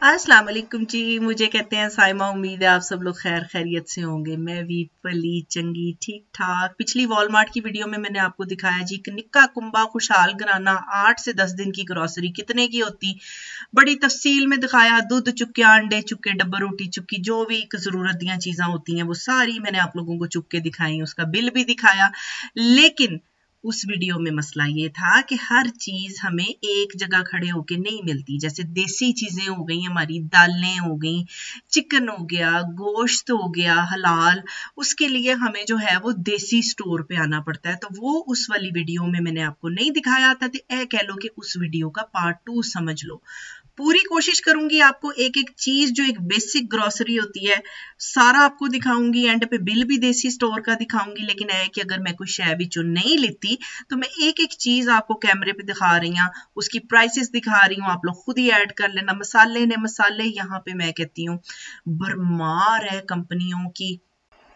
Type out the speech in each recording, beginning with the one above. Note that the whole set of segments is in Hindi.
अस्सलाम वालेकुम जी। मुझे कहते हैं साइमा। उम्मीद है आप सब लोग खैर खैरियत से होंगे। मैं भी भली चंगी ठीक ठाक। पिछली वॉलमार्ट की वीडियो में मैंने आपको दिखाया जी कि निक्का कुंबा खुशहाल घराना 8 से 10 दिन की ग्रोसरी कितने की होती, बड़ी तफसील में दिखाया। दूध चुके, अंडे चुके, डब्बा रोटी चुकी, जो भी जरूरत दियां चीज़ां होती हैं वो सारी मैंने आप लोगों को चुक के दिखाई, उसका बिल भी दिखाया। लेकिन उस वीडियो में मसला ये था कि हर चीज हमें एक जगह खड़े होके नहीं मिलती। जैसे देसी चीजें हो गई, हमारी दालें हो गई, चिकन हो गया, गोश्त हो गया हलाल, उसके लिए हमें जो है वो देसी स्टोर पे आना पड़ता है। तो वो उस वाली वीडियो में मैंने आपको नहीं दिखाया था। तो ए कह लो कि उस वीडियो का पार्ट 2 समझ लो। पूरी कोशिश करूंगी आपको एक एक चीज जो एक बेसिक ग्रोसरी होती है सारा आपको दिखाऊंगी। एंड पे बिल भी देसी स्टोर का दिखाऊंगी। लेकिन है कि अगर मैं कोई शय भी चुन नहीं लेती तो मैं एक एक चीज आपको कैमरे पे दिखा रही हूँ, उसकी प्राइसेस दिखा रही हूँ, आप लोग खुद ही ऐड कर लेना। मसाले यहाँ पे मैं कहती हूँ भरमार है कंपनियों की।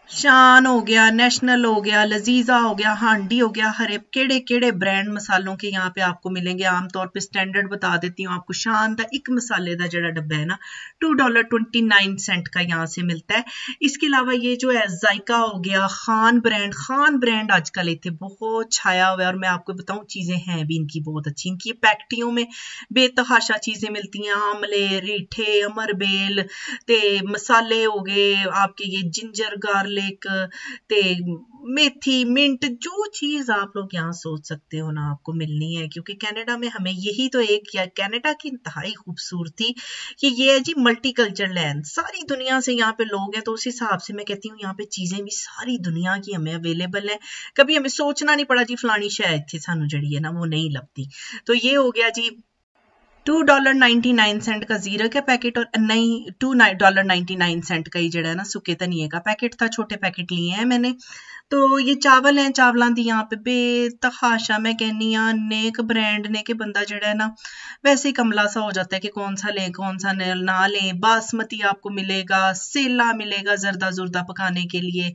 शान हो गया, नेशनल हो गया, लजीजा हो गया, हांडी हो गया, हरे केड़े केड़े ब्रांड मसालों के यहाँ पे आपको मिलेंगे। आमतौर पे स्टैंडर्ड बता देती हूँ आपको। शान का एक मसाले का जड़ा डब्बा है ना $2.29 का यहाँ से मिलता है। इसके अलावा ये जो है जायका हो गया, खान ब्रांड आजकल इतने बहुत छाया हुआ है। और मैं आपको बताऊं चीजें हैं भी इनकी बहुत अच्छी। इनकी पैकेटियों में बेतहाशा चीजें मिलती हैं। आमले, रीठे, अमरबेल ते मसाले हो गए आपके, ये जिंजर गार्लिक ते मेथी, मिंट, जो चीज आप लोग यहाँ सोच सकते हो ना आपको मिलनी है। क्योंकि कनाडा में हमें यही तो एक कनाडा की इंतहाई खूबसूरती कि ये है जी मल्टीकल्चर लैंड। सारी दुनिया से यहाँ पे लोग हैं। तो उस हिसाब से मैं कहती हूँ यहाँ पे चीजें भी सारी दुनिया की हमें अवेलेबल है। कभी हमें सोचना नहीं पड़ा जी फलानी शायद थी सानू जड़ी है ना वो नहीं लगती। तो ये हो गया जी $2.99 का जीरा का पैकेट। और नहीं, $2.99 का ही जड़ा है ना सुके धनिए का पैकेट था। छोटे पैकेट लिए हैं मैंने। तो ये चावल हैं, चावलों की यहाँ पे बेतहाशा मैं कहनी हाँ नेक ब्रांड ने कि बंदा जड़ा है ना वैसे ही कमला सा हो जाता है कि कौन सा लें कौन सा ना लें। बासमती आपको मिलेगा, सेला मिलेगा जर्दा जुर्दा पकाने के लिए।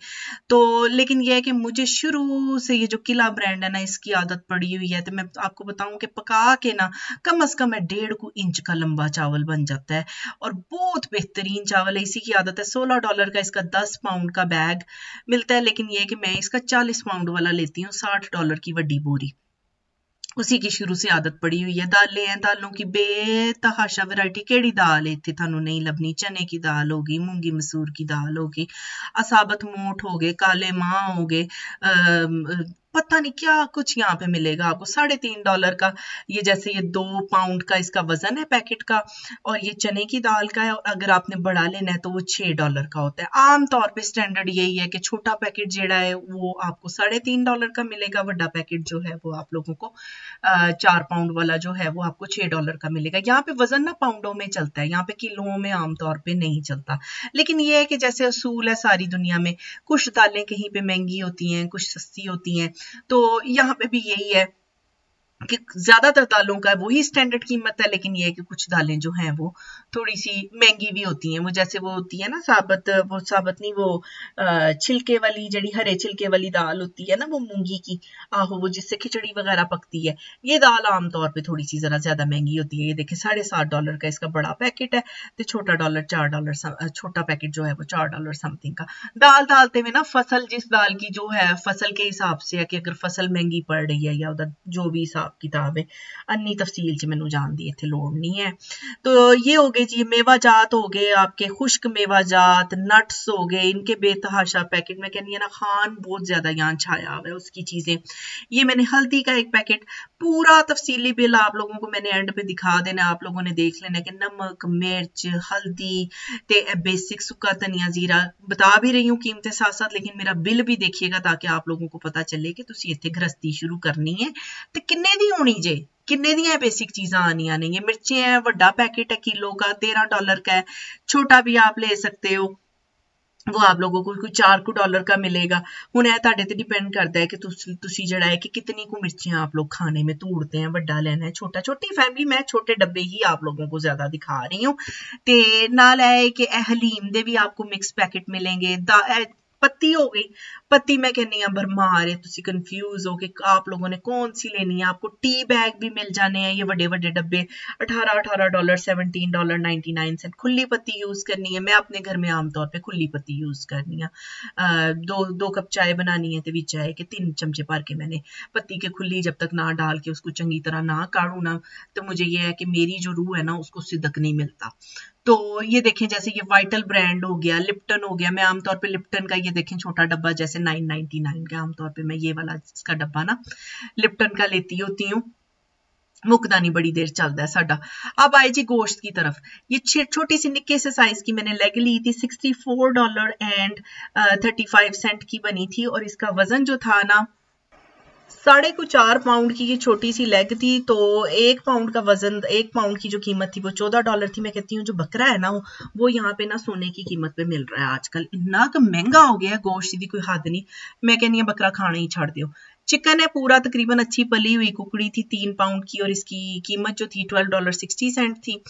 तो लेकिन यह है कि मुझे शुरू से ये जो किला ब्रांड है ना इसकी आदत पड़ी हुई है। तो मैं आपको बताऊं कि पका के ना कम से कम 1.5 इंच का लंबा चावल बन जाता है और बहुत बेहतरीन चावल है। इसी की आदत है। $16 का इसका 10 पाउंड का बैग मिलता है। लेकिन यह है कि मैं इसका 40 पाउंड वाला लेती हूँ, $60 की बड़ी बोरी। उसी की शुरू से आदत पड़ी हुई है। दालें हैं, दालों की बेतहाशा वैरायटी। केड़ी दाल इत्थे थानू नहीं लभनी। चने की दाल होगी, मूंगी मसूर की दाल होगी, असाबत मोठ हो गए, काले माह हो गए, पता नहीं क्या कुछ यहाँ पे मिलेगा आपको। $3.5 का ये, जैसे ये 2 पाउंड का इसका वजन है पैकेट का। और ये चने की दाल का है। और अगर आपने बड़ा लेना है तो वो $6 का होता है। आमतौर पे स्टैंडर्ड यही है कि छोटा पैकेट जेड़ा है वो आपको $3.5 का मिलेगा। बड़ा पैकेट जो है वो आप लोगों को 4 पाउंड वाला जो है वो आपको $6 का मिलेगा। यहाँ पे वजन ना पाउंडों में चलता है, यहाँ पे किलों में आमतौर पे नहीं चलता। लेकिन ये है कि जैसे असूल है सारी दुनिया में, कुछ दालें कहीं पे महंगी होती हैं, कुछ सस्ती होती हैं। तो यहाँ पे भी यही है कि ज्यादातर दालों का वही स्टैंडर्ड कीमत है। लेकिन ये है कि कुछ दालें जो हैं वो थोड़ी सी महंगी भी होती हैं। वो जैसे वो होती है ना साबत नहीं, वो छिलके वाली जड़ी हरे छिलके वाली दाल होती है ना वो मूंगी की, आहो वो जिससे खिचड़ी वगैरह पकती है। ये दाल आमतौर पे थोड़ी सी जरा ज्यादा महंगी होती है। ये देखिए $7.5 का इसका बड़ा पैकेट है। तो छोटा $4 छोटा पैकेट जो है वो $4 समथिंग का। दाल डालते में ना फसल, जिस दाल की जो है फसल के हिसाब से है कि अगर फसल महंगी पड़ रही है या उधर जो भी किताब है अन्नी तफसील च मैनू जान दी इत्थे लोड़ नहीं है। तो ये हो गए जी मेवा जात हो गए आपके, खुश्क मेवा जात, नट्स हो गए, इनके बेतहाशा पैकेट। मैं कहनी है ना खान बहुत ज्यादा यहाँ छाया हुआ है उसकी चीजें। ये मैंने हल्दी का एक पैकेट, पूरा तफसीली बिल आप लोगों को मैंने एंड पे दिखा देना। आप लोगों ने देख लेना कि नमक, मिर्च, हल्दी ते बेसिक सुक्का धनिया, जीरा बता भी रही हूँ कीमतें साथ साथ। लेकिन मेरा बिल भी देखिएगा ताकि आप लोगों को पता चले कि तुसी इत्थे गृहस्थी शुरू करनी है ते किन्ने दी होनी जे, किन्ने दी बेसिक चीजां आनियां नहीं है। मिर्चें है, वड्डा पैकेट है किलो का $13 का है। छोटा भी आप ले सकते हो, वो आप लोगों को कोई $4 का मिलेगा। हुण है तुहाडे ते डिपेंड करता है कि तुसी जड़ा है कि कितनी को मिर्चें आप लोग खाने में तोड़ते हैं, वड्डा लेना है छोटा। छोटी फैमिली, मैं छोटे डब्बे ही आप लोगों को ज्यादा दिखा रही हूँ। ते नाल है कि हलीम दे भी आपको मिक्स पैकेट मिलेंगे। पत्ती हो गई, पत्ती मैं कहनी हाँ भरमार है, तुसी कंफ्यूज हो कि आप लोगों ने कौन सी लेनी है। आपको टी बैग भी मिल जाने हैं, ये बड़े बड़े डब्बे $18 $17.99 खुली पत्ती यूज करनी है। मैं अपने घर में आमतौर पे खुली पत्ती यूज करनी है। दो कप चाय बनानी है तो भी चाय के 3 चमचे भर के मैंने पत्ती के खुली जब तक ना डाल के उसको चंगी तरह ना काढ़ू ना, तो मुझे ये है कि मेरी जो रूह है ना उसको सिदक नहीं मिलता। तो ये देखें, जैसे ये वाइटल ब्रांड हो गया, लिप्टन हो गया। मैं आमतौर पे लिप्टन का ये देखें छोटा डब्बा जैसे 9.99 का, आमतौर पे मैं ये वाला इसका डब्बा ना लिप्टन का लेती होती हूँ। मुकदा नहीं, बड़ी देर चलता है साडा। अब आए जी गोश्त की तरफ। ये छोटी सी निक्के से साइज की मैंने लेग ली थी, $64.35 की बनी थी, और इसका वजन जो था ना 4.5 पाउंड की ये छोटी सी लेग थी। तो 1 पाउंड का वजन, 1 पाउंड की जो कीमत थी वो $14 थी। मैं कहती हूँ जो बकरा है ना वो यहाँ पे ना सोने की कीमत पे मिल रहा है आजकल। इतना तो महंगा हो गया है गोश्त, की कोई हद नहीं। मैं कहनी है बकरा खाना ही छाड़ दो। चिकन है पूरा, तकरीबन अच्छी पली हुई कुकड़ी थी 3 पाउंड की, और इसकी कीमत जो थी $12.60 थी।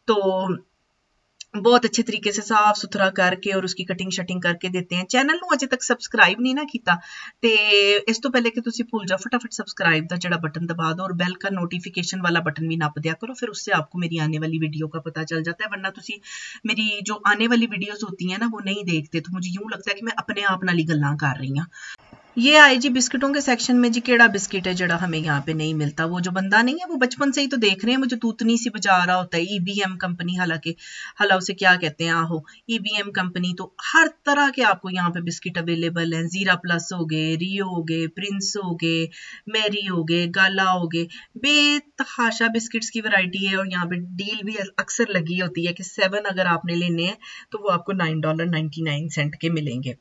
तो बहुत अच्छे तरीके से साफ सुथरा करके और उसकी कटिंग शटिंग करके देते हैं। चैनल ਨੂੰ अजे तक सबसक्राइब नहीं ना किया तो इस तो पहले कि तुसी भूल जाओ फटाफट सबसक्राइब का जड़ा बटन दबा दो और बेल का नोटिफिकेशन वाला बटन भी नप दिया करो, फिर उससे आपको मेरी आने वाली वीडियो का पता चल जाता है। वरना तुसी मेरी जो आने वाली वीडियोस होती हैं ना वो नहीं देखते, तो मुझे यूं लगता है कि मैं अपने आप नाल ही गल्लां कर रही हूं। ये आए जी बिस्किटों के सेक्शन में। जी केड़ा बिस्किट है जड़ा हमें यहाँ पे नहीं मिलता? वो जो बंदा नहीं है वो बचपन से ही तो देख रहे हैं, मुझे तूतनी सी बजा रहा होता है EBM कंपनी, हालांकि हाला उसे क्या कहते हैं, आहो EBM कंपनी। तो हर तरह के आपको यहाँ पे बिस्किट अवेलेबल हैं। जीरा प्लस हो गए, रियो हो गए, प्रिंस हो गए, मैरी हो गए, गाला हो गए, बेतहाशा बिस्किट्स की वैरायटी है। और यहाँ पे डील भी अक्सर लगी होती है कि 7 अगर आपने लेने हैं तो वो आपको $9.99 के मिलेंगे।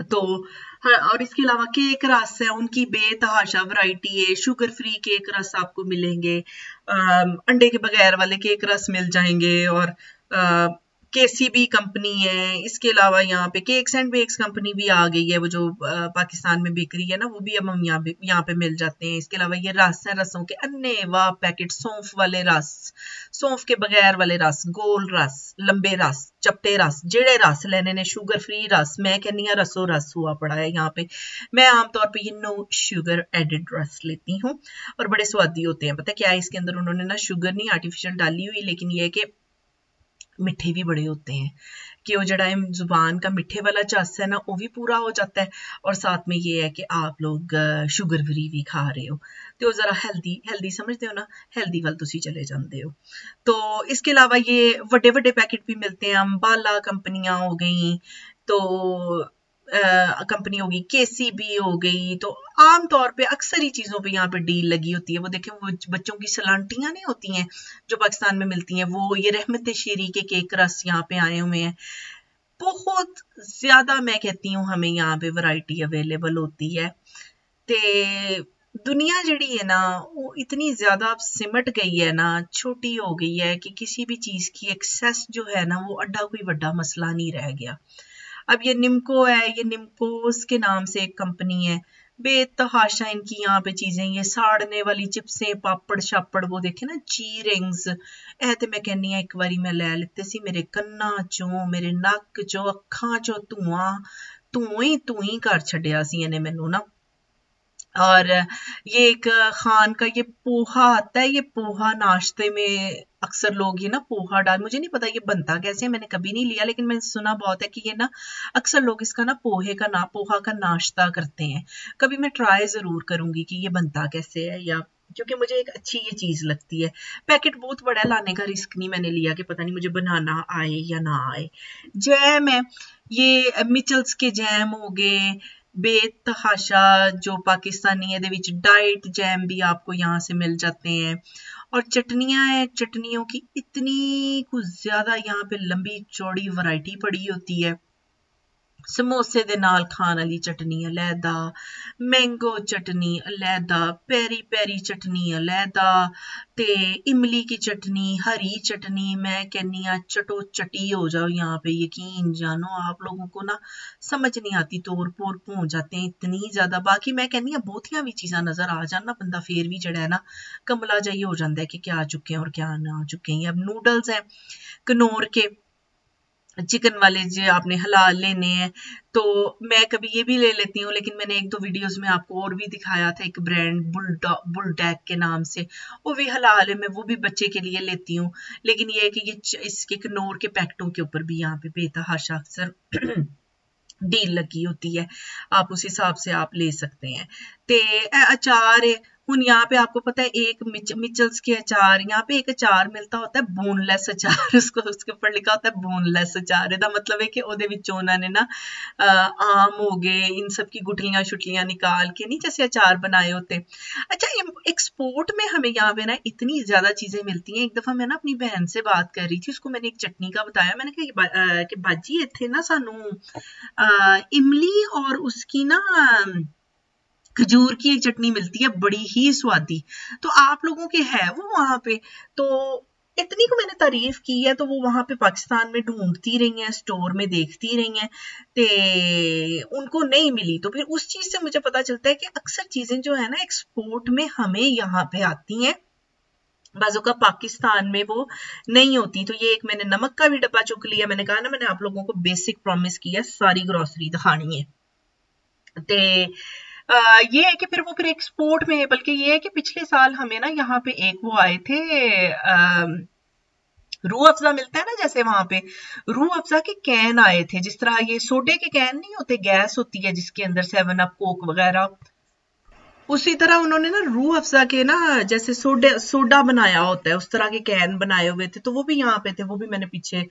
तो और इसके अलावा केक रस है, उनकी बेतहाशा वैरायटी है। शुगर फ्री केक रस आपको मिलेंगे, अंडे के बगैर वाले केक रस मिल जाएंगे, और KCB कंपनी है। इसके अलावा यहाँ पे केक्स एंड बेक्स कंपनी भी आ गई है, वो जो पाकिस्तान में बेकरी है ना, वो भी अब हम यहाँ पे मिल जाते हैं। इसके अलावा ये रस है, रसों के अन्य वाह पैकेट, सौंफ वाले रस, सौंफ के बगैर वाले रस, गोल रस, लंबे रस, चपटे रस, जेड़े रस लेने ने, शुगर फ्री रस। मैं कहनी हाँ रसो रस हुआ पड़ा है यहाँ पे। मैं आमतौर पे ये नो शुगर एडेड रस लेती हूँ और बड़े स्वादी होते हैं। पता क्या है, इसके अंदर उन्होंने ना शुगर नहीं आर्टिफिशियल डाली हुई, लेकिन ये है कि मिठे भी बड़े होते हैं कि वो जड़ा जुबान का मिठे वाला चस है ना वो भी पूरा हो जाता है, और साथ में ये है कि आप लोग शुगर फ्री भी खा रहे हो, तो जरा हेल्दी हेल्दी समझते हो ना, हेल्दी वाल तुसी चले जाते हो। तो इसके अलावा ये बड़े बड़े पैकेट भी मिलते हैं। अम्बाला कंपनियां हो गई, तो कंपनी होगी, KCB हो गई। तो आमतौर पे अक्सर ही चीजों पे यहाँ पे डील लगी होती है। वो देखें वो बच्चों की सलांटियां नहीं होती हैं जो पाकिस्तान में मिलती हैं, वो ये रहमत शीरी के केक रस यहाँ पे आए हुए हैं। बहुत ज्यादा मैं कहती हूँ हमें यहाँ पे वैरायटी अवेलेबल होती है। ते दुनिया जड़ी है ना वो इतनी ज्यादा अब सिमट गई है ना, छोटी हो गई है कि किसी भी चीज की एक्सेस जो है ना वो अड्डा कोई बड़ा मसला नहीं रह गया। अब ये निम्को है, ये निम्कोस के नाम से एक कंपनी है, बेतहाशा इनकी यहाँ पे चीजें, ये साड़ने वाली चिप्सें, पापड़ शापड़, वो देखे ना ची रिंग्स, ऐ ते मैं कहनी एक बारी मैं ले लेते सी, मेरे कन्ना चों, मेरे नक चों, अखां चों धुआं ही कर छड़िया सी इन्हें मैनू ना। और ये एक खान का ये पोहा आता है, ये पोहा नाश्ते में अक्सर लोग ये ना पोहा डाल, मुझे नहीं पता ये बनता कैसे, मैंने कभी नहीं लिया, लेकिन मैंने सुना बहुत है कि ये ना अक्सर लोग इसका ना पोहा का नाश्ता करते हैं। कभी मैं ट्राई जरूर करूंगी कि ये बनता कैसे है, या क्योंकि मुझे एक अच्छी ये चीज लगती है। पैकेट बहुत बड़ा लाने का रिस्क नहीं मैंने लिया कि पता नहीं मुझे बनाना आए या ना आए। जैम है, ये मिचल्स के जैम हो गए, बेतहाशा जो पाकिस्तानी है, डाइट जैम भी आपको यहाँ से मिल जाते हैं। और चटनियां हैं, चटनियों की इतनी कुछ ज्यादा यहाँ पे लंबी चौड़ी वैरायटी पड़ी होती है। समोसे दे नाल खान वाली चटनी अलहदा, मैंगो चटनी अलहदा, पेरी पेरी चटनी अलहदा, ते इमली की चटनी, हरी चटनी। मैं कहनी चटो चटी हो जाओ यहाँ पे, यकीन जानो आप लोगों को ना समझ नहीं आती, तोर पोर पहुंच जाते हैं इतनी ज्यादा। बाकी मैं कहनी बहुतियां भी चीजां नजर आ जाना बंदा फिर भी जड़ा है ना कमला जाइए हो जाता है कि क्या आ चुके हैं और क्या ना आ चुके हैं। अब नूडल्स हैं कनौर के, चिकन वाले जो आपने हलाल लेने हैं तो मैं कभी ये भी ले लेती हूँ, लेकिन मैंने 1-2 वीडियोस में आपको और भी दिखाया था, एक ब्रांड बुलडॉग के नाम से, वो भी हलाल है, मैं वो भी बच्चे के लिए लेती हूँ। लेकिन ये है कि ये इसके कनौर के पैकेटों के ऊपर भी यहाँ पे बेतहाशा अक्सर डील लगी होती है, आप उस हिसाब से आप ले सकते हैं। ते अचार है ਹੁਣ यहाँ पे आपको पता है एक मिचल्स के अचार, यहाँ पे एक अचार मिलता होता है बोनलेस अचार, उसको उसके ऊपर लिखा होता है बोनलेस अचार। ਇਹਦਾ मतलब है कि ਉਹਦੇ ਵਿੱਚੋਂ ਉਹਨਾਂ ने ना आम हो गए, इन सब की गुठलियां शुटलियां निकाल के नहीं जैसे अचार बनाए होते। अच्छा एक्सपोर्ट में हमें यहाँ पे ना इतनी ज्यादा चीजें मिलती हैं। एक दफा मैं ना अपनी बहन से बात कर रही थी, उसको मैंने एक चटनी का बताया, मैंने कहा कि बाजी इत्थे ना सानू इमली और उसकी ना खजूर की एक चटनी मिलती है बड़ी ही स्वादी, तो आप लोगों के है वो वहां पे? तो इतनी को मैंने तारीफ की है, तो वो वहां पे पाकिस्तान में ढूंढती रही हैं, स्टोर में देखती रही हैं, ते उनको नहीं मिली। तो फिर उस चीज से मुझे पता चलता है कि अक्सर चीजें जो है ना एक्सपोर्ट में हमें यहाँ पे आती हैं, बाजू का पाकिस्तान में वो नहीं होती। तो ये एक मैंने नमक का भी डब्बा चुक लिया, मैंने कहा ना मैंने आप लोगों को बेसिक प्रॉमिस किया सारी ग्रोसरी दिखानी है। ते ये है कि फिर वो फिर एक्सपोर्ट में है, बल्कि ये है कि पिछले साल हमें ना यहाँ पे एक वो आए थे रूह अफ़ज़ा मिलता है ना, जैसे वहां पे रूह अफ़ज़ा के कैन आए थे, जिस तरह ये सोडे के कैन नहीं होते, गैस होती है जिसके अंदर 7 अप कोक वगैरह, उसी तरह उन्होंने ना रूह अफ़ज़ा के ना जैसे सोडा बनाया होता है उस तरह के कैन बनाए हुए थे, तो वो भी यहाँ पे थे। वो भी मैंने पीछे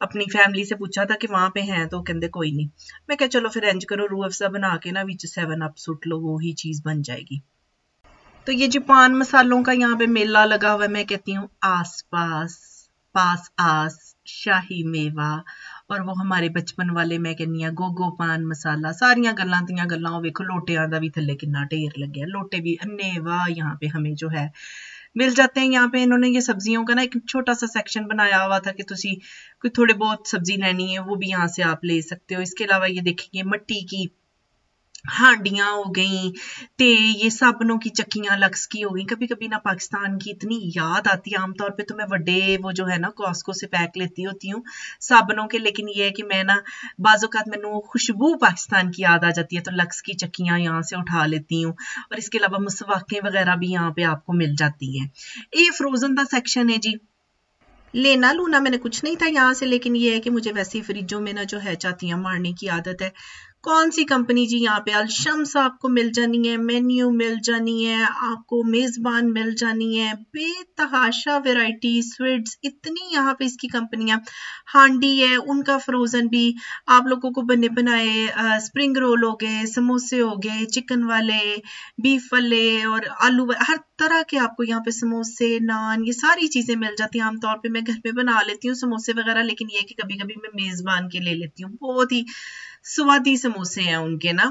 अपनी फैमिली से पूछा था कि वहां पे हैं, तो कहते कोई नहीं। मैं क्या चलो फिर इंज करो रूह अफ़ज़ा बना के ना विच 7 अप सुट लो, वो ही चीज बन जाएगी। तो ये जो पान मसालों का यहाँ पे मेला लगा हुआ है, मैं कहती हूँ आस पास पास आस शाही मेवा और वो हमारे बचपन वाले मैं कहनी हाँ गोगो पान मसाला, सारिया गल्लां दियां गल्लां। वेखो लोटियां दा भी थल्ले कितना ढेर लगे, लोटे भी अन्ने वाह यहाँ पे हमें जो है मिल जाते हैं। यहाँ पे इन्होंने ये सब्जियों का ना एक छोटा सा सेक्शन बनाया हुआ था कि तुसी कोई थोड़े बहुत सब्जी लेनी है वो भी यहाँ से आप ले सकते हो। इसके अलावा ये देखेंगे मिट्टी की हांडियां हो गई, ते ये साबनों की चक्कियां लक्स की हो गई। कभी कभी ना पाकिस्तान की इतनी याद आती है, आमतौर पे तो मैं बड़े वो जो है ना कॉस्को से पैक लेती होती हूँ साबनों के, लेकिन ये है कि मैं ना बाज़ोकात मैनू खुशबू पाकिस्तान की याद आ जाती है, तो लक्स की चक्कियां यहाँ से उठा लेती हूँ। और इसके अलावा मसवाकें वगैरह भी यहाँ पे आपको मिल जाती हैं। ये फ्रोजन का सेक्शन है जी। लेना लूना मैंने कुछ नहीं था यहाँ से, लेकिन ये है कि मुझे वैसे ही फ्रिजों में ना जो है चातियां मारने की आदत है। कौन सी कंपनी जी? यहाँ पे अलशम्स आपको मिल जानी है, मेन्यू मिल जानी है, आपको मेजबान मिल जानी है, बेतहाशा वैरायटी स्वीट्स, इतनी यहाँ पे इसकी कंपनियां। हांडी है उनका फ्रोजन भी आप लोगों को बने बनाए स्प्रिंग रोल हो गए, समोसे हो गए, चिकन वाले, बीफ वाले और आलू वाले, हर तरह के आपको यहाँ पे समोसे नान ये सारी चीजें मिल जाती हैं। आमतौर पे मैं घर पे बना लेती हूँ समोसे वगैरह, लेकिन ये कि कभी कभी मैं मेजबान के ले लेती हूँ, बहुत ही स्वादी समोसे हैं उनके ना।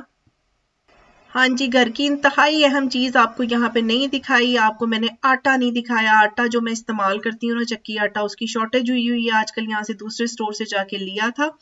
हाँ जी, घर की इंतहाई अहम चीज आपको यहाँ पे नहीं दिखाई, आपको मैंने आटा नहीं दिखाया। आटा जो मैं इस्तेमाल करती हूँ ना चक्की आटा, उसकी शॉर्टेज हुई है आजकल। यहाँ से दूसरे स्टोर से जाके लिया था,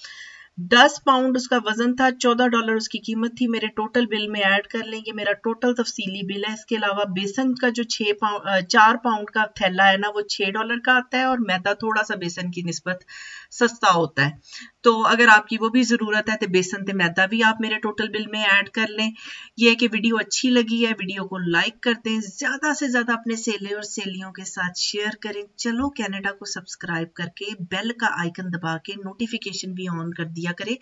10 पाउंड उसका वजन था, $14 उसकी कीमत थी। मेरे टोटल बिल में ऐड कर लेंगे, मेरा टोटल तफसीली बिल है। इसके अलावा बेसन का जो 4 पाउंड का थैला है ना वो $6 का आता है, और मैदा थोड़ा सा बेसन की निस्बत सस्ता होता है। तो अगर आपकी वो भी जरूरत है तो बेसन ते मैदा भी आप मेरे टोटल बिल में ऐड कर लें। ये है कि वीडियो अच्छी लगी है, वीडियो को लाइक कर दें, ज्यादा से ज्यादा अपने सहेले और सहेलियों के साथ शेयर करें। चलो कनाडा को सब्सक्राइब करके बेल का आइकन दबा के नोटिफिकेशन भी ऑन कर दिया करें,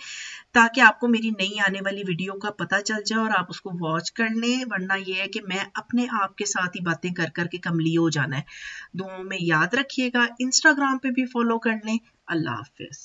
ताकि आपको मेरी नई आने वाली वीडियो का पता चल जाए और आप उसको वॉच कर लें। वरना यह है कि मैं अपने आप के साथ ही बातें कर करके कमली हो जाना है। दुआओं में याद रखिएगा, इंस्टाग्राम पे भी फॉलो कर लें। अल्लाह हाफिज।